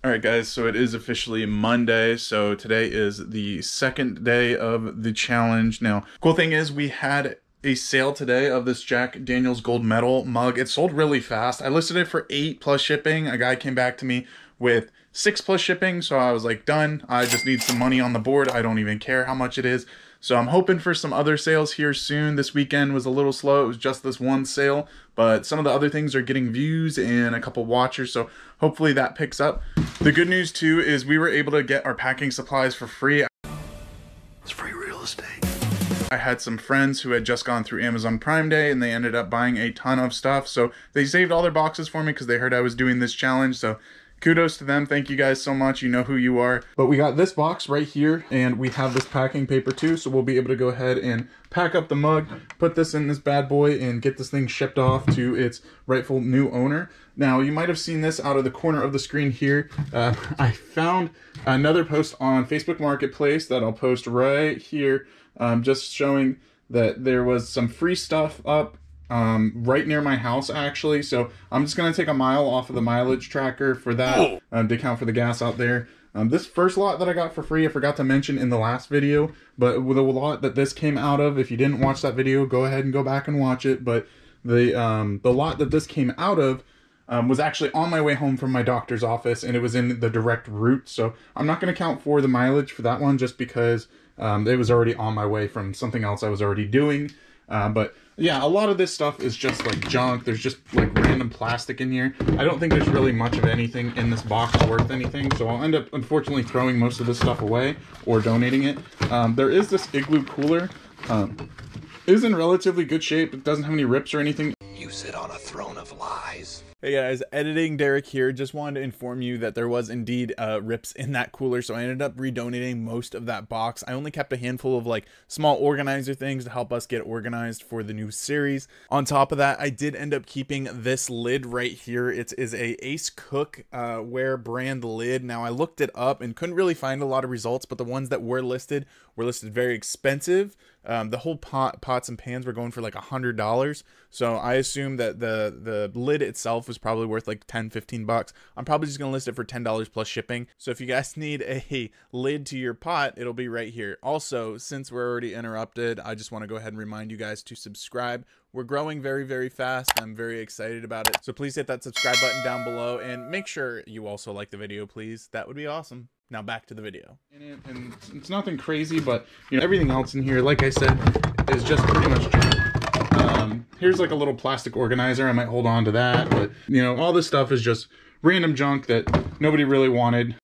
All right, guys, so it is officially Monday. So today is the second day of the challenge. Now, cool thing is we had a sale today of this Jack Daniel's Gold Medal mug. It sold really fast. I listed it for $8 plus shipping. A guy came back to me with $6 plus shipping. So I was like, done. I just need some money on the board. I don't even care how much it is. So I'm hoping for some other sales here soon. This weekend was a little slow. It was just this one sale, but some of the other things are getting views and a couple watchers. So hopefully that picks up. The good news too is we were able to get our packing supplies for free. It's free real estate. I had some friends who had just gone through Amazon Prime Day and they ended up buying a ton of stuff. So they saved all their boxes for me because they heard I was doing this challenge. So kudos to them. Thank you guys so much. You know who you are. But we got this box right here and we have this packing paper too. So we'll be able to go ahead and pack up the mug, put this in this bad boy and get this thing shipped off to its rightful new owner. Now you might have seen this out of the corner of the screen here. I found another post on Facebook Marketplace that I'll post right here. Just showing that there was some free stuff up right near my house actually. So I'm just going to take a mile off of the mileage tracker for that to count for the gas out there. This first lot that I got for free, I forgot to mention in the last video, but with a lot that this came out of, if you didn't watch that video, go ahead and go back and watch it. But the lot that this came out of was actually on my way home from my doctor's office and it was in the direct route. So I'm not going to count for the mileage for that one just because it was already on my way from something else I was already doing. But yeah, a lot of this stuff is just like junk. There's just like random plastic in here. I don't think there's really much of anything in this box worth anything. So I'll end up unfortunately throwing most of this stuff away or donating it. There is this Igloo cooler. It is in relatively good shape. It doesn't have any rips or anything. You sit on a throne of lies. Hey guys, editing Derek here. Just wanted to inform you that there was indeed rips in that cooler, so I ended up redonating most of that box. I only kept a handful of like small organizer things to help us get organized for the new series. On top of that, I did end up keeping this lid right here. It is a Ace Cook ware brand lid. Now I looked it up and couldn't really find a lot of results, but the ones that were listed very expensive. The whole pots and pans were going for like $100. So I assume that the lid itself was probably worth like 10-15 bucks. I'm probably just gonna list it for $10 plus shipping. So if you guys need a lid to your pot, it'll be right here. Also, since we're already interrupted, I just want to go ahead and remind you guys to subscribe. We're growing very fast. I'm very excited about it. So please hit that subscribe button down below and make sure you also like the video, please. That would be awesome. Now back to the video. And it's nothing crazy, but you know, everything else in here, like I said, is just pretty much junk. Here's like a little plastic organizer. I might hold on to that, but you know, all this stuff is just random junk that nobody really wanted.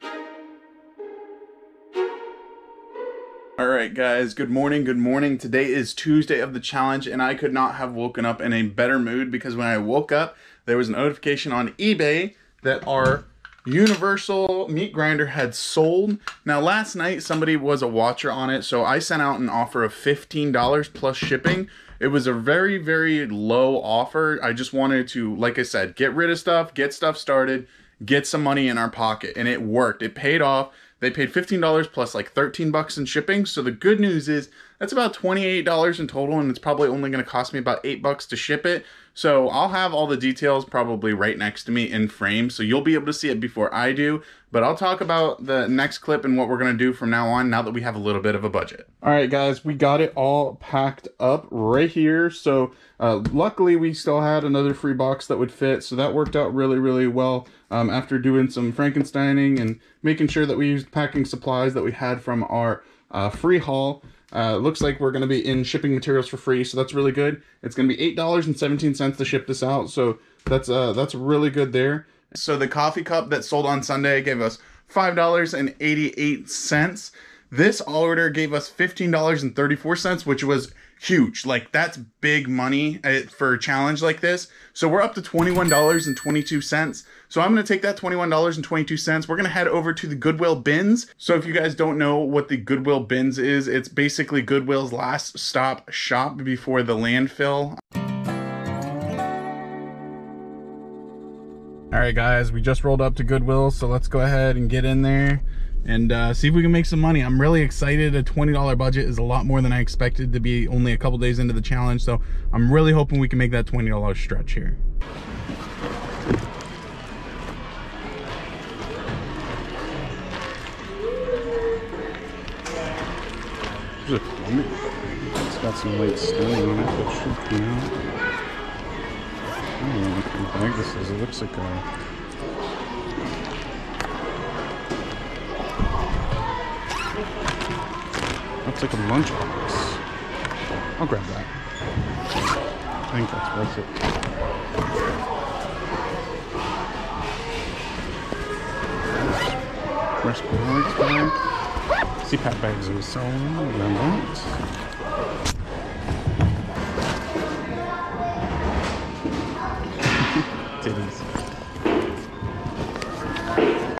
All right, guys, good morning. Good morning. Today is Tuesday of the challenge, and I could not have woken up in a better mood because when I woke up, there was a notification on eBay that our universal meat grinder had sold. Now last night somebody was a watcher on it, so I sent out an offer of $15 plus shipping. It was a very low offer. I just wanted to, like I said, get rid of stuff, get stuff started, get some money in our pocket, and it worked. It paid off. They paid $15 plus like 13 bucks in shipping. So the good news is that's about $28 in total, and it's probably only going to cost me about 8 bucks to ship it. So I'll have all the details probably right next to me in frame, so you'll be able to see it before I do. But I'll talk about the next clip and what we're going to do from now on, now that we have a little bit of a budget. All right, guys, we got it all packed up right here. So luckily we still had another free box that would fit, so that worked out really well. After doing some Frankensteining and making sure that we used packing supplies that we had from our free haul. Looks like we're going to be in shipping materials for free, so that's really good. It's going to be $8.17 to ship this out, so that's really good there. So the coffee cup that sold on Sunday gave us $5.88. This order gave us $15.34, which was huge. Like, that's big money for a challenge like this. So we're up to $21.22. So I'm going to take that $21.22. We're going to head over to the Goodwill bins. So if you guys don't know what the Goodwill bins is, it's basically Goodwill's last stop shop before the landfill. All right, guys, we just rolled up to Goodwill, so let's go ahead and get in there and see if we can make some money. I'm really excited. A $20 budget is a lot more than I expected to be only a couple days into the challenge, so I'm really hoping we can make that $20 stretch here. a plummet. It's got some light stone on it, but should come out. I don't know what kind of bag this is. It looks like a... Looks like a lunchbox. I'll grab that. I think that's worth it. Respirator bag. CPAP bags are selling. Grab that. Titties.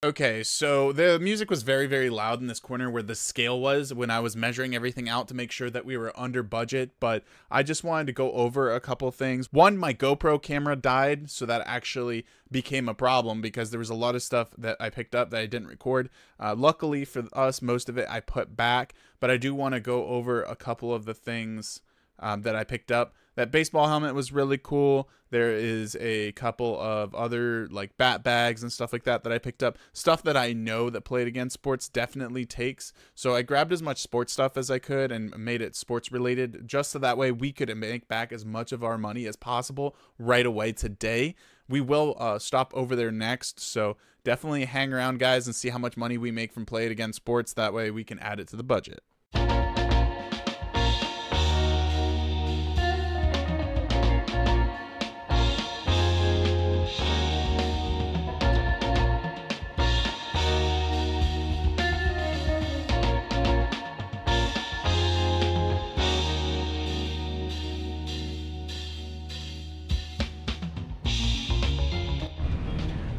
Okay, so the music was very, very loud in this corner where the scale was when I was measuring everything out to make sure that we were under budget, but I just wanted to go over a couple things. One, my GoPro camera died, so that actually became a problem because there was a lot of stuff that I picked up that I didn't record. Luckily for us, most of it I put back, but I do want to go over a couple of the things that I picked up. That baseball helmet was really cool. There is a couple of other like bat bags and stuff like that that I picked up. Stuff that I know that Played Again Sports definitely takes. So I grabbed as much sports stuff as I could and made it sports related just so that way we could make back as much of our money as possible right away today. We will stop over there next. So definitely hang around, guys, and see how much money we make from Played Again Sports. That way we can add it to the budget.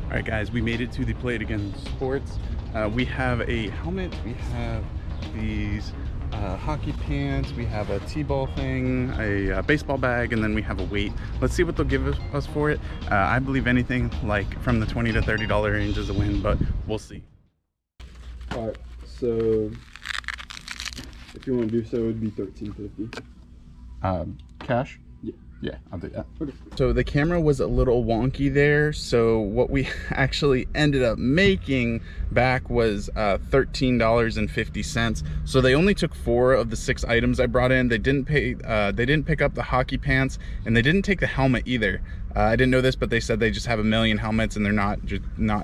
All right, guys, we made it to the Played Again Sports. We have a helmet, we have these hockey pants, we have a t-ball thing, a baseball bag, and then we have a weight. Let's see what they'll give us for it. I believe anything like from the $20 to $30 range is a win, but we'll see. All right, so if you want to do so, it would be $13.50. Cash? Yeah. Yeah, I'll do that. Okay. So the camera was a little wonky there, so what we actually ended up making back was $13.50. So they only took 4 of the 6 items I brought in. They didn't pay. They didn't pick up the hockey pants, and they didn't take the helmet either. I didn't know this, but they said they just have a million helmets and they're not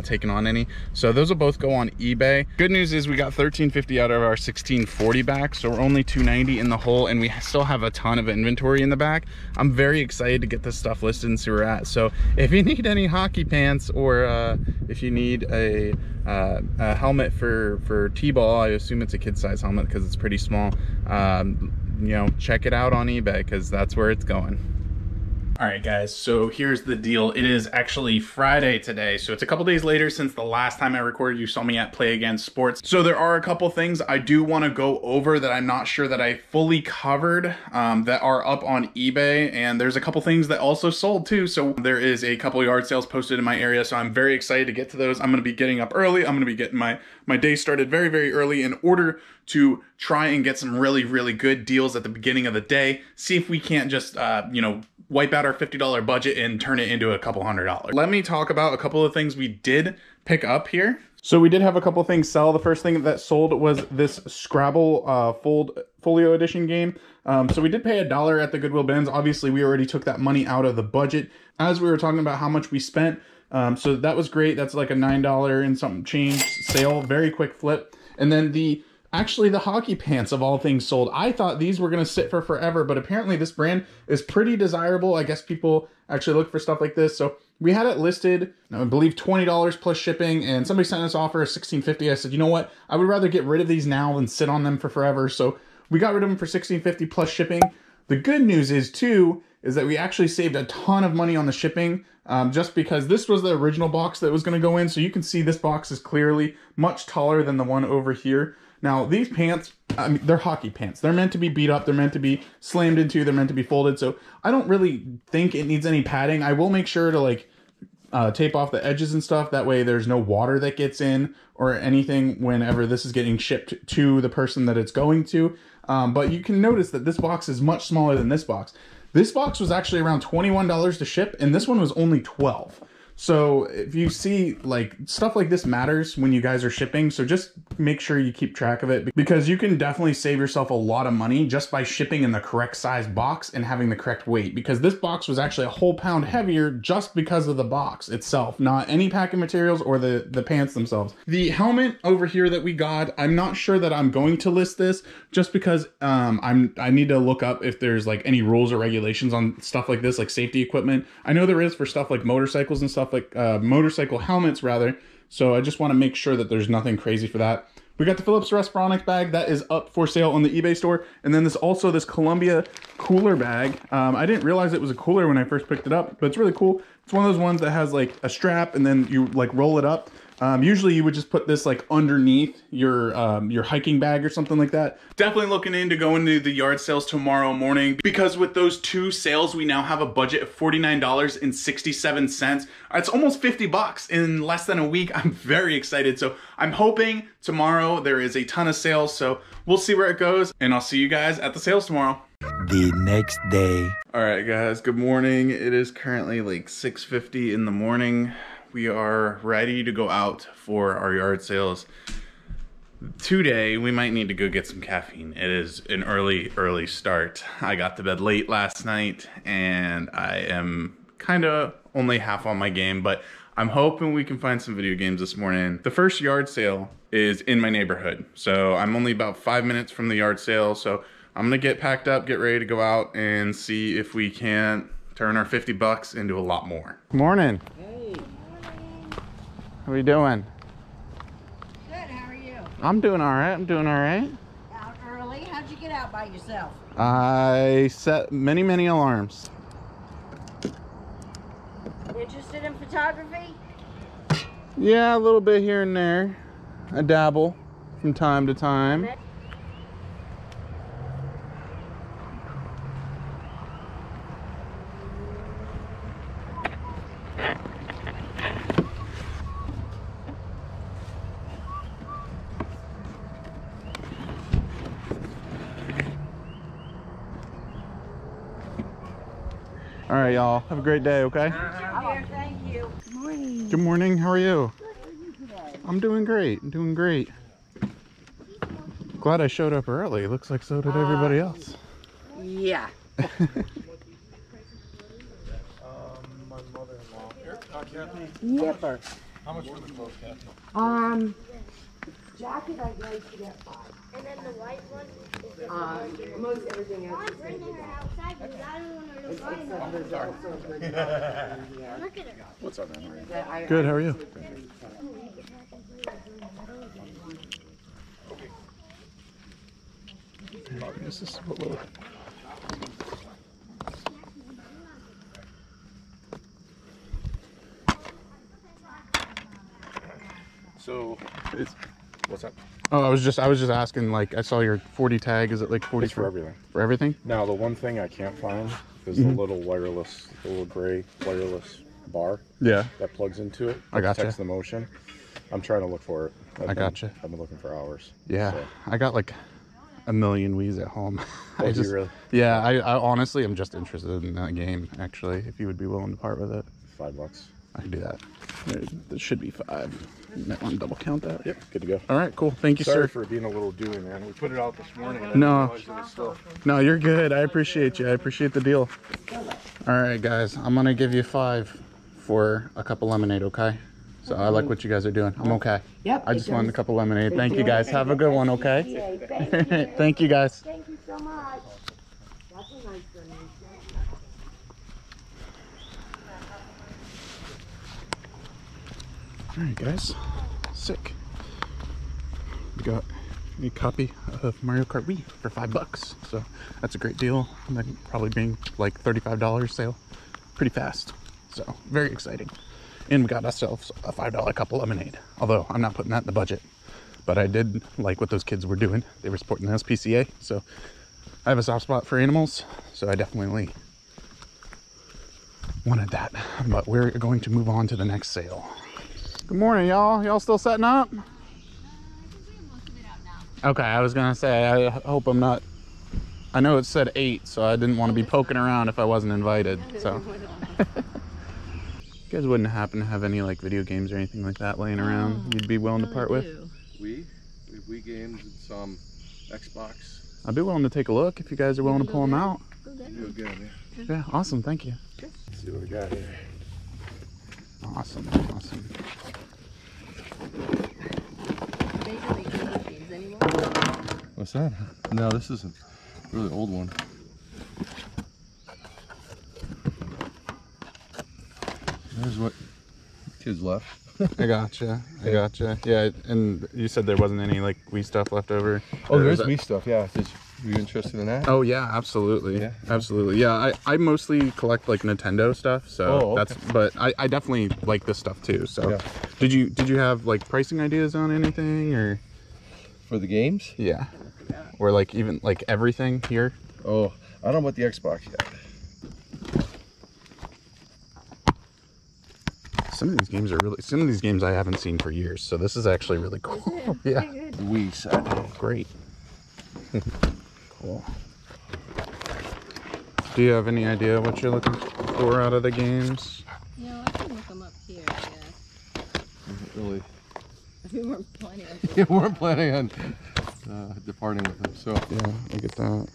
taking on any. So those will both go on eBay. Good news is we got $13.50 out of our $16.40 back, so we're only $2.90 in the hole, and we still have a ton of inventory in the back. I'm very excited to get this stuff listed and see where we're at. So if you need any hockey pants, or if you need a helmet for t-ball, I assume it's a kid size helmet because it's pretty small, you know, check it out on eBay because that's where it's going. All right, guys, so here's the deal. It is actually Friday today, so it's a couple days later since the last time I recorded. You saw me at Play Again Sports. So there are a couple things I do want to go over that I'm not sure that I fully covered that are up on eBay, and there's a couple things that also sold too. So there is a couple yard sales posted in my area, so I'm very excited to get to those. I'm going to be getting up early. I'm going to be getting my day started very, very early in order to try and get some really, really good deals at the beginning of the day. See if we can't just, you know, wipe out our $50 budget and turn it into a couple $100. Let me talk about a couple of things we did pick up here. So we did have a couple things sell. The first thing that sold was this Scrabble Folio Edition game. So we did pay $1 at the Goodwill bins. Obviously, we already took that money out of the budget as we were talking about how much we spent. So that was great. That's like a $9 and something change sale. Very quick flip. And then actually, the hockey pants of all things sold. I thought these were going to sit for forever, but apparently this brand is pretty desirable. I guess people actually look for stuff like this. So we had it listed, I believe $20 plus shipping, and somebody sent us offer of $16.50. I said, you know what? I would rather get rid of these now than sit on them for forever. So we got rid of them for $16.50 plus shipping. The good news is too, is that we actually saved a ton of money on the shipping, just because this was the original box that was going to go in. So you can see this box is clearly much taller than the one over here. Now, these pants, I mean, they're hockey pants. They're meant to be beat up. They're meant to be slammed into. They're meant to be folded. So I don't really think it needs any padding. I will make sure to like tape off the edges and stuff. That way there's no water that gets in or anything whenever this is getting shipped to the person that it's going to. But you can notice that this box is much smaller than this box. This box was actually around $21 to ship, and this one was only $12. So if you see, like, stuff like this matters when you guys are shipping, so just make sure you keep track of it, because you can definitely save yourself a lot of money just by shipping in the correct size box and having the correct weight, because this box was actually a whole pound heavier just because of the box itself, not any packing materials or the pants themselves. The helmet over here that we got, I'm not sure that I'm going to list this, just because I need to look up if there's like any rules or regulations on stuff like this, like safety equipment. I know there is for stuff like motorcycles and stuff, like motorcycle helmets rather, so I just want to make sure that there's nothing crazy for that. We got the Phillips Respironics bag that is up for sale on the eBay store, and then this Columbia cooler bag. I didn't realize it was a cooler when I first picked it up, but it's really cool. It's one of those ones that has like a strap and then you like roll it up. Usually you would just put this like underneath your hiking bag or something like that. Definitely looking into going to the yard sales tomorrow morning, because with those 2 sales, we now have a budget of $49.67. It's almost 50 bucks in less than a week. I'm very excited. So I'm hoping tomorrow there is a ton of sales. So we'll see where it goes, and I'll see you guys at the sales tomorrow. The next day. All right, guys, good morning. It is currently like 6:50 in the morning. We are ready to go out for our yard sales. Today, we might need to go get some caffeine. It is an early start. I got to bed late last night, and I am kind of only half on my game, but I'm hoping we can find some video games this morning. The first yard sale is in my neighborhood, so I'm only about 5 minutes from the yard sale, so I'm gonna get packed up, get ready to go out, and see if we can turn our 50 bucks into a lot more. Morning. How are you doing? Good, how are you? I'm doing all right. I'm doing all right. Out early? How'd you get out by yourself? I set many alarms. Interested in photography? Yeah, a little bit here and there. I dabble from time to time. All right, y'all. Have a great day, okay? Thank you. Good morning. Good morning. How are you? I'm doing great. I'm doing great. Glad I showed up early. Looks like so did everybody else. Yeah. My mother-in-law. Yipper. How much for the clothes, Kathy? Jacket I'd like to get 5. And then the white one? Most everything else I'm is going to bringing be her outside because I don't want her to find except her. there's also a good yeah. Look at her. What's up, man? Good. How are you? This is what we're looking. So, what's up? Oh, I was just asking, like, I saw your 40 tag. Is it like 40 It's for everything. For everything? Now, the one thing I can't find is the little gray wireless bar Yeah. that plugs into it. I gotcha. Detects the motion. I'm trying to look for it. Gotcha. I've been looking for hours. Yeah. So. I got like a million Wii's at home. Oh, do you really? Yeah, I honestly am just interested in that game, actually, if you would be willing to part with it. $5. I can do that. There should be 5. You might want to double count that. Yep, good to go. All right, cool. Thank you, Sorry sir. for being a little dewy, man. We put it out this morning. And No. I didn't realize it was still... No, you're good. I appreciate you. I appreciate the deal. All right, guys. I'm going to give you 5 for a cup of lemonade, okay? So I like what you guys are doing. I'm okay. Yep. I just wanted a cup of lemonade. Thank you, guys. Have a good one, okay? Thank you, guys. Thank you so much. That's a nice donation. All right, guys. Sick. We got a copy of Mario Kart Wii for $5, so that's a great deal. And then probably being like $35 sale, pretty fast. So very exciting. And we got ourselves a $5 cup of lemonade. Although I'm not putting that in the budget, but I did like what those kids were doing. They were supporting the SPCA, so I have a soft spot for animals, so I definitely wanted that. But we're going to move on to the next sale. Good morning, y'all. Y'all still setting up? Okay, I was gonna say, I hope I'm not. I know it said 8, so I didn't want to be poking around if I wasn't invited. So. You guys wouldn't happen to have any like video games or anything like that laying around you'd be willing to part with? We have Wii games and some Xbox. I'd be willing to take a look if you guys are willing to pull them out. Go get Real it. good, yeah. Yeah, awesome, thank you. Let's see what we got here. Awesome, awesome. They don't make video games anymore. What's that? No, this is a really old one. There's what kids left. I gotcha. Yeah, and you said there wasn't any like Wii stuff left over. Oh, Or there is is that- Wii stuff, yeah. Are you interested in that? Oh yeah, absolutely. Yeah. Absolutely. Yeah, I mostly collect like Nintendo stuff, so Oh, okay. but I definitely like this stuff too. So Yeah. did you have like pricing ideas on anything or For the games? yeah. Or like even like everything here? Oh, I don't know about the Xbox yet. Some of these games I haven't seen for years, so this is actually really cool. Yeah. The Wii set. Great. Cool. Do you have any idea what you're looking for out of the games? You know, I can look them up here, I guess. Really. We weren't planning on We weren't planning on departing with them, so. Yeah, I get that.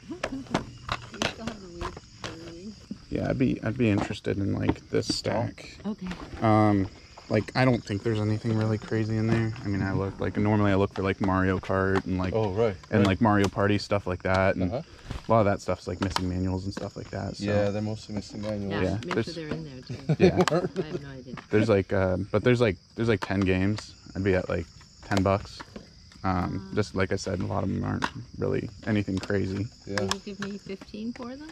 we still have the Wii. Yeah, I'd be interested in like this stack. Okay. Like I don't think there's anything really crazy in there. I mean, I look like normally I look for like Mario Kart and like Oh, right. and like Mario Party stuff like that, and Uh-huh. a lot of that stuff's like missing manuals and stuff like that. So. Yeah, they're mostly missing manuals. Yeah, Yeah, make there's- sure they're in there too. Yeah. I have no idea. There's like, but there's like 10 games. I'd be at like $10. Just like I said, a lot of them aren't really anything crazy. Yeah. Will you give me 15 for them?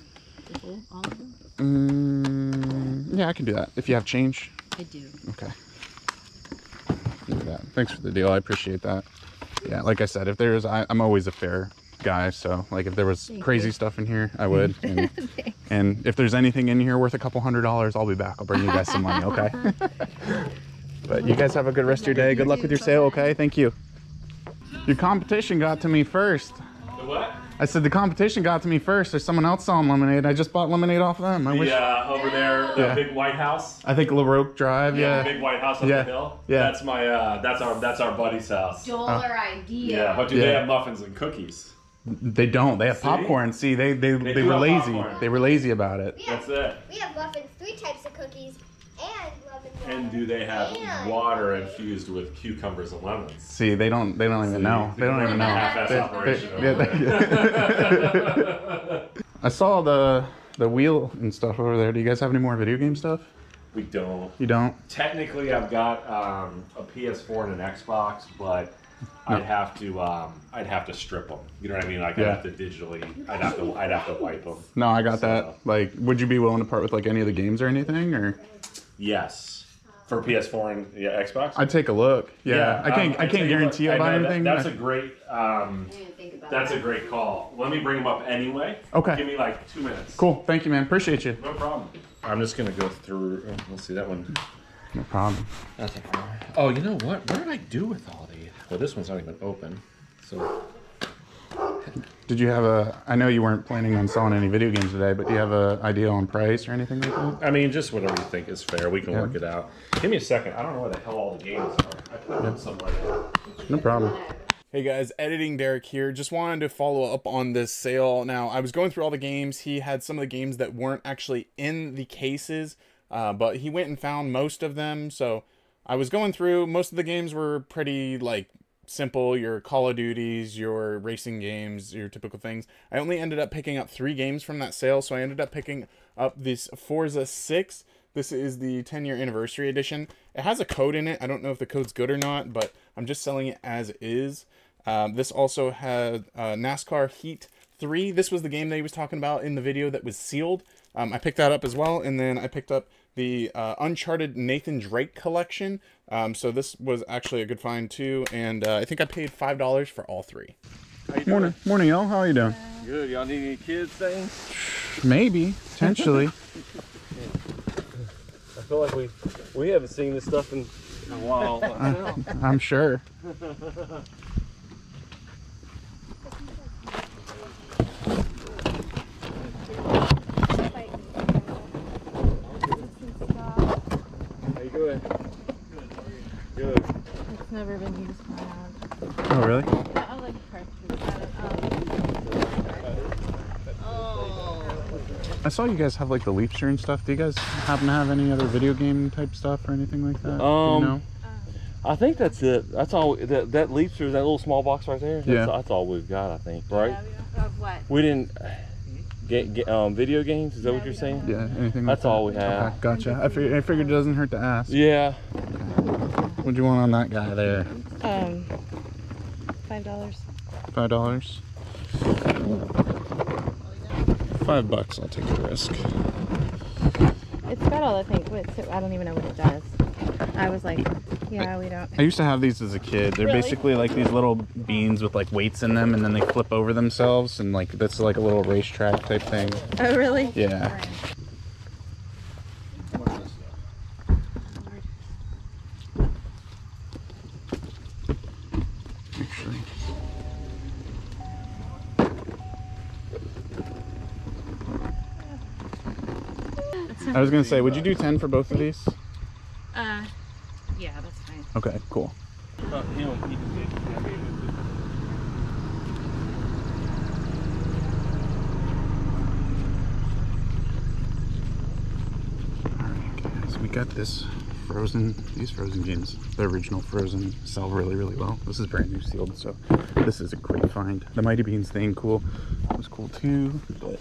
The whole, all of them? Yeah, I can do that. If you have change. I do. Okay. Do that. Thanks for the deal. I appreciate that. Yeah, like I said, if there's, I'm always a fair guy. So like if there was Thank crazy you. stuff in here, I would. And if there's anything in here worth a couple $100s, I'll be back. I'll bring you guys some money, okay? But you guys have a good rest of your day. Good luck with your sale, okay? Thank you. Your competition got to me first. The what? I said the competition got to me first. There's someone else selling lemonade. I just bought lemonade off them. I wish. Over there, the Yeah. big White House. I think LaRoque Drive. The Yeah. big White House on Yeah. the hill. Yeah. That's my that's our buddy's house. Dollar idea. Yeah, but do Yeah. they have muffins and cookies? They don't. They have See? popcorn. See, they do were have lazy. popcorn. They were lazy about it. That's it. We have muffins, 3 types of cookies, and lemon water. And do they have And- water infused with cucumbers and lemons? See, they don't even know. They don't even know. Half-ass They- operation they- yeah, I saw the wheel and stuff over there. Do you guys have any more video game stuff? We don't. You don't? Technically, I've got a PS4 and an Xbox, but I'd have to strip them. You know what I mean? Like Yeah. I'd have to digitally. I'd have to wipe them. No, I got that. Like, would you be willing to part with like any of the games or anything, or? Yes. For PS4 and Xbox. I'd take a look. Yeah, I can't tell you guarantee what, I'll buy I know anything. That's a great. I didn't even think about That's that. a great call. Let me bring them up anyway. Okay. Give me like 2 minutes. Cool. Thank you, man. Appreciate you. No problem. I'm just gonna go through. Let's see that one. No problem. That's a problem. Oh, you know what? What did I do with all these? Well, this one's not even open. So Did you have a? I know you weren't planning on selling any video games today, but do you have an idea on price or anything like that? I mean, just whatever you think is fair. We can Yeah. work it out. Give me a second. I don't know where the hell all the games are. I put them somewhere. No problem. Hey guys, Editing Derek here. Just wanted to follow up on this sale. Now, I was going through all the games. He had some of the games that weren't actually in the cases, but he went and found most of them. So I was going through. Most of the games were pretty like simple, your Call of Duties, your racing games, your typical things. I only ended up picking up 3 games from that sale, so I ended up picking up this Forza 6. This is the 10-year anniversary edition. It has a code in it. I don't know if the code's good or not, but I'm just selling it as is. This also had NASCAR Heat 3. This was the game that he was talking about in the video that was sealed. I picked that up as well, and then I picked up the Uncharted Nathan Drake collection. So this was actually a good find too, and I think I paid $5 for all 3. Morning, y'all. How are you doing? Good. Y'all need any kids things? Maybe, potentially. I feel like we haven't seen this stuff in a while. I'm sure. never been used by Oh, really? I like cartridges. I saw you guys have like the Leapster and stuff. Do you guys happen to have any other video game type stuff or anything like that? Do you know? I think that's it. That's all. That Leapster, that little small box right there. Yeah. That's all we've got, I think. Right? Yeah, we don't have what? We didn't get video games. Is that what you're saying? Yeah, anything like That's all we have. Okay, gotcha. I figured it doesn't hurt to ask. Yeah. What'd you want on that guy there? $5. $5? $5, I'll take the risk. It's got all the things, but I don't even know what it does. I was like, yeah, we don't. I used to have these as a kid. They're Really? basically like these little beans with like weights in them, and then they flip over themselves, and like that's like a little racetrack type thing. Oh, really? Yeah. Actually, I was gonna say, would you do 10 for both of these? Yeah, that's fine. Okay, cool. Alright guys, we got these frozen games. The original Frozen sell really, really well. This is brand new sealed, so this is a great find. The Mighty Beans thing, cool. It was cool too, but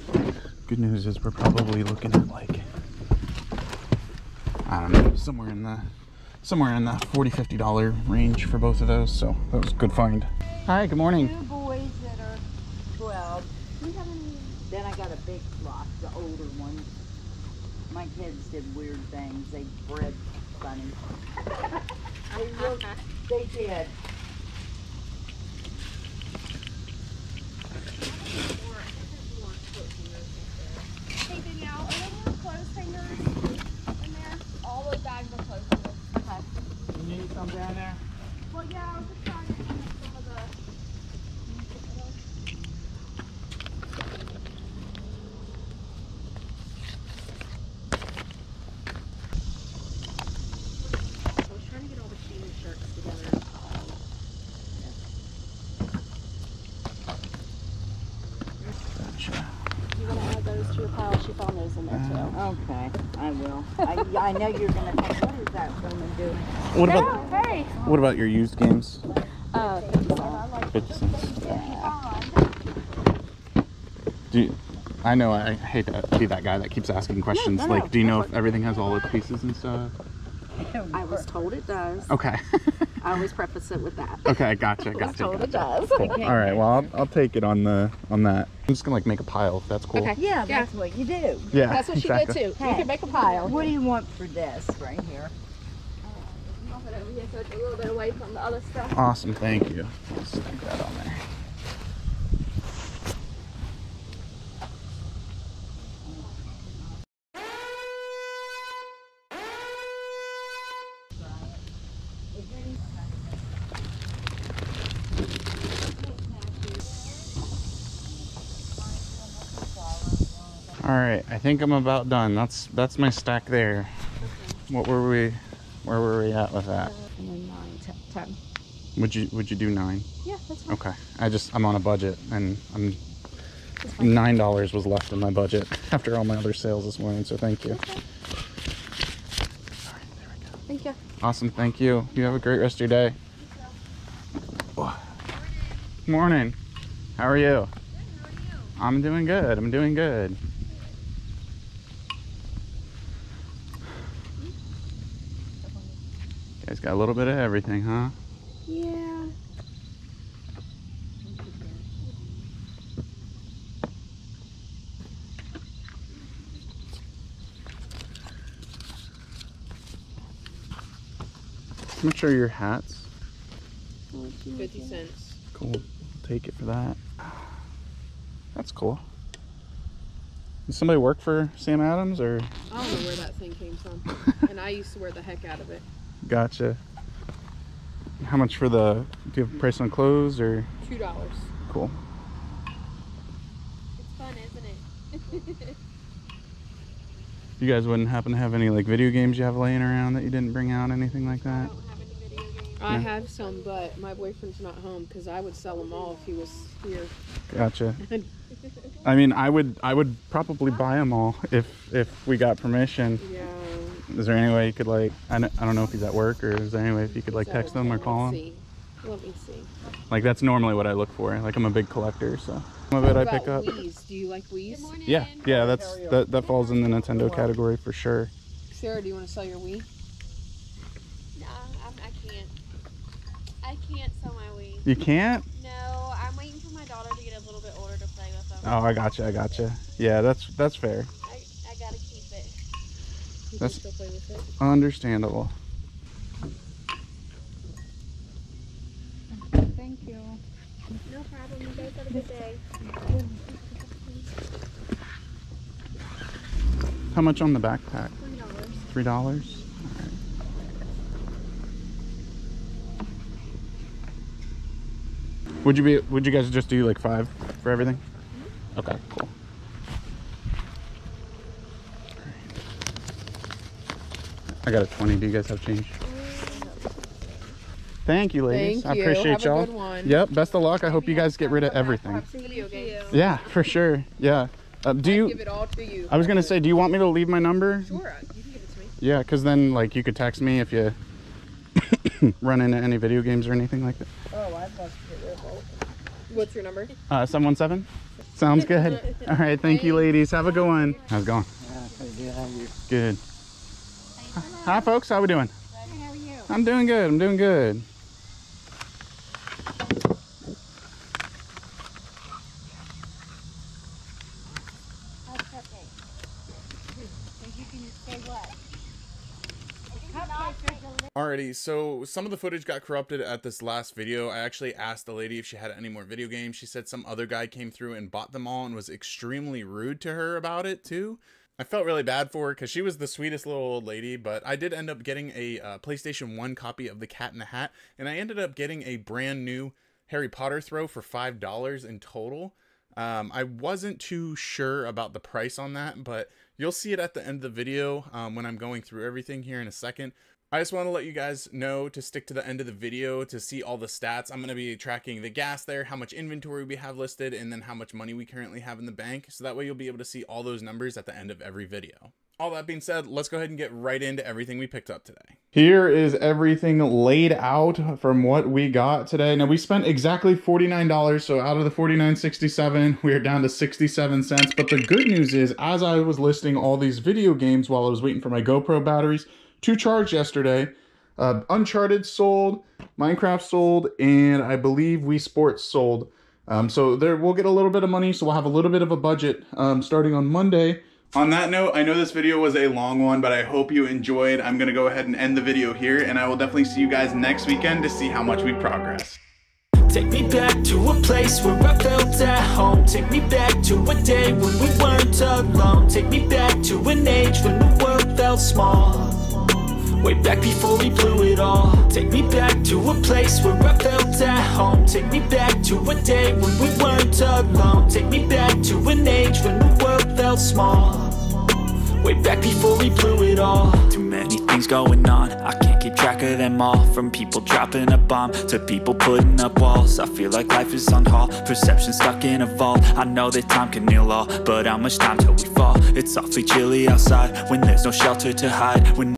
good news is we're probably looking at like, I don't know, somewhere in the $40–50 range for both of those, so that was a good find. Hi, good morning. 2 boys that are 12. Then I got a big flock, the older ones. My kids did weird things. They bred funny. They did. Hey Danielle, are there more clothes hangers in there? All those bags are clothes hangers. Okay. You need some down there? Well, yeah, I was just trying to hang up some of the... I was trying to get all the Sheena shirts together. Gotcha. You want to add those to your pile? She found those in there too. Okay, I will. I know you're gonna think, what is that woman doing? What about your used games? 50 cents. 50 cents. I know I hate to be that guy that keeps asking questions. no, like, do you know if everything has all its pieces and stuff? I was told it does. Okay. I always preface it with that. Okay, gotcha. I was told it does. Cool. All right, well, I'll take it on that. I'm just gonna like make a pile if that's cool. Okay. Yeah, that's what you do. Yeah, That's what exactly. she did too. Hey. You can make a pile. What do you want for this right here? Move it over here so it's a little bit away from the other stuff. Awesome, thank you. Stick that on there. All right, I think I'm about done. That's my stack there. Where were we at with that? And then 9, 10. Would you do 9? Yeah, that's fine. Okay. I'm on a budget, and $9 was left in my budget after all my other sales this morning, so thank you. Okay. All right, there we go. Thank you. Awesome, thank you. You have a great rest of your day. Morning. How are you? I'm doing good. I'm doing good. You guys got a little bit of everything, huh? Yeah. How much are your hats? 50 cents. Cool. I'll take it for that. That's cool. Does somebody work for Sam Adams or? I don't know where that thing came from. And I used to wear the heck out of it. Gotcha. How much for do you have a price on clothes or? $2. Cool. It's fun, isn't it? You guys wouldn't happen to have any like video games you have laying around that you didn't bring out, anything like I that? don't have any video games. I have some, but my boyfriend's not home because I would sell them all if he was here. Gotcha. I mean, I would probably buy them all if we got permission. Yeah. Is there any way you could, like, I don't know if he's at work, or is there any way if you could, like, text him or call him? Let me see. Like, that's normally what I look for. Like, I'm a big collector, so some of it I pick up. Wii's? Do you like Wii's? Yeah, that falls in the Nintendo category for sure. Sarah, do you want to sell your Wii? No, I can't. I can't sell my Wii. You can't? No, I'm waiting for my daughter to get a little bit older to play with them. Oh, I gotcha. Yeah, that's fair. I gotta keep it. You That's can still play with it? understandable. Thank you. No problem. You guys have a good day. How much on the backpack? $3. $3? Would you guys just do like 5 for everything? Okay, cool. I got a 20. Do you guys have change? Thank you, ladies. Thank you. I appreciate Have a y'all. good one. Yep, best of luck. I hope you guys get rid of everything. Video games. Yeah, for sure. Yeah. Do you? Give it all to you. I was gonna say, do you want me to leave my number? Sure, you can give it to me. Yeah, because then like you could text me if you run into any video games or anything like that. Oh, I'd love to get rid of both. What's your number? 717. Sounds good. All right, thank you, ladies. Have a good one. How's it going? Good. Hi, folks. How we doing? How are you? I'm doing good. I'm doing good. Alrighty, so some of the footage got corrupted at this last video. I actually asked the lady if she had any more video games. She said some other guy came through and bought them all and was extremely rude to her about it too. I felt really bad for her because she was the sweetest little old lady, but I did end up getting a PlayStation 1 copy of The Cat in the Hat, and I ended up getting a brand new Harry Potter throw for $5 in total. I wasn't too sure about the price on that, but you'll see it at the end of the video when I'm going through everything here in a second. I just want to let you guys know to stick to the end of the video to see all the stats. I'm going to be tracking the gas there, how much inventory we have listed, and then how much money we currently have in the bank. So that way you'll be able to see all those numbers at the end of every video. All that being said, let's go ahead and get right into everything we picked up today. Here is everything laid out from what we got today. Now we spent exactly $49, so out of the $49.67, we are down to 67 cents. But the good news is, as I was listing all these video games while I was waiting for my GoPro batteries to charge yesterday, Uncharted sold, Minecraft sold, and I believe Wii Sports sold. So there we'll get a little bit of money, so we'll have a little bit of a budget starting on Monday. On that note, I know this video was a long one, but I hope you enjoyed. I'm gonna go ahead and end the video here, and I will definitely see you guys next weekend to see how much we progress. Take me back to a place where I felt at home. Take me back to a day when we weren't alone. Take me back to an age when the world felt small. Way back before we blew it all. Take me back to a place where I felt at home. Take me back to a day when we weren't alone. Take me back to an age when the world felt small. Way back before we blew it all. Too many things going on, I can't keep track of them all. From people dropping a bomb to people putting up walls. I feel like life is on hold, perception stuck in a vault. I know that time can heal all, but how much time till we fall? It's awfully chilly outside when there's no shelter to hide. When